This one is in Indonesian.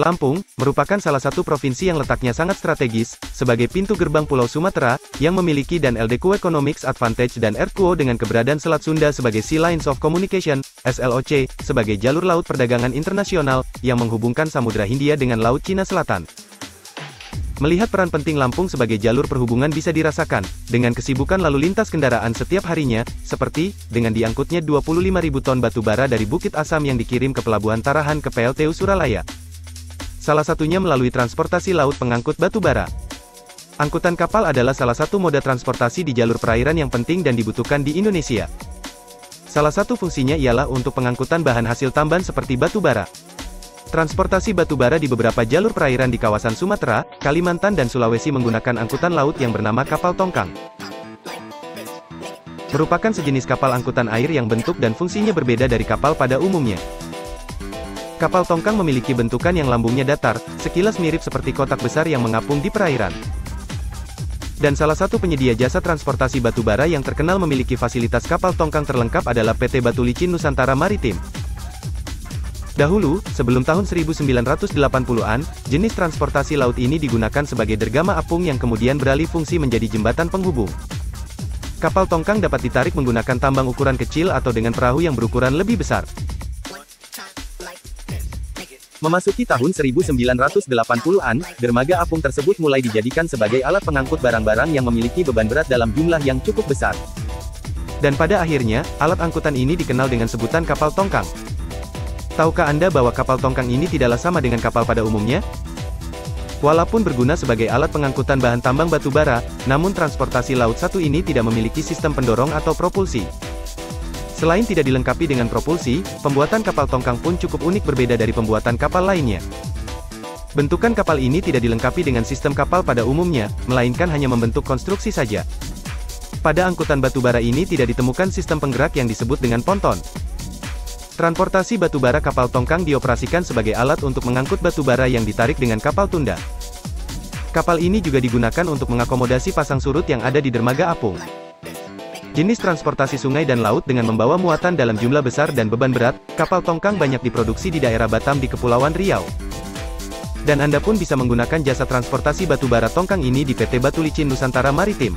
Lampung, merupakan salah satu provinsi yang letaknya sangat strategis, sebagai pintu gerbang Pulau Sumatera, yang memiliki dan LDQ Economics Advantage dan RQO dengan keberadaan Selat Sunda sebagai Sea Lines of Communication, SLOC, sebagai jalur laut perdagangan internasional, yang menghubungkan Samudra Hindia dengan Laut Cina Selatan. Melihat peran penting Lampung sebagai jalur perhubungan bisa dirasakan, dengan kesibukan lalu lintas kendaraan setiap harinya, seperti, dengan diangkutnya 25.000 ton batu bara dari Bukit Asam yang dikirim ke Pelabuhan Tarahan ke PLTU Suralaya. Salah satunya melalui transportasi laut pengangkut batu bara. Angkutan kapal adalah salah satu moda transportasi di jalur perairan yang penting dan dibutuhkan di Indonesia. Salah satu fungsinya ialah untuk pengangkutan bahan hasil tambang seperti batu bara. Transportasi batu bara di beberapa jalur perairan di kawasan Sumatera, Kalimantan dan Sulawesi menggunakan angkutan laut yang bernama kapal tongkang. Merupakan sejenis kapal angkutan air yang bentuk dan fungsinya berbeda dari kapal pada umumnya. Kapal tongkang memiliki bentukan yang lambungnya datar, sekilas mirip seperti kotak besar yang mengapung di perairan. Dan salah satu penyedia jasa transportasi batu bara yang terkenal memiliki fasilitas kapal tongkang terlengkap adalah PT Batu Licin Nusantara Maritim. Dahulu, sebelum tahun 1980-an, jenis transportasi laut ini digunakan sebagai dergama apung yang kemudian beralih fungsi menjadi jembatan penghubung. Kapal tongkang dapat ditarik menggunakan tambang ukuran kecil atau dengan perahu yang berukuran lebih besar. Memasuki tahun 1980-an, dermaga apung tersebut mulai dijadikan sebagai alat pengangkut barang-barang yang memiliki beban berat dalam jumlah yang cukup besar. Dan pada akhirnya, alat angkutan ini dikenal dengan sebutan kapal tongkang. Tahukah Anda bahwa kapal tongkang ini tidaklah sama dengan kapal pada umumnya? Walaupun berguna sebagai alat pengangkutan bahan tambang batu bara, namun transportasi laut satu ini tidak memiliki sistem pendorong atau propulsi. Selain tidak dilengkapi dengan propulsi, pembuatan kapal tongkang pun cukup unik berbeda dari pembuatan kapal lainnya. Bentukan kapal ini tidak dilengkapi dengan sistem kapal pada umumnya, melainkan hanya membentuk konstruksi saja. Pada angkutan batu bara ini tidak ditemukan sistem penggerak yang disebut dengan ponton. Transportasi batu bara kapal tongkang dioperasikan sebagai alat untuk mengangkut batu bara yang ditarik dengan kapal tunda. Kapal ini juga digunakan untuk mengakomodasi pasang surut yang ada di dermaga apung. Jenis transportasi sungai dan laut dengan membawa muatan dalam jumlah besar dan beban berat, kapal tongkang banyak diproduksi di daerah Batam di Kepulauan Riau. Dan Anda pun bisa menggunakan jasa transportasi batu bara tongkang ini di PT Batu Licin Nusantara Maritim.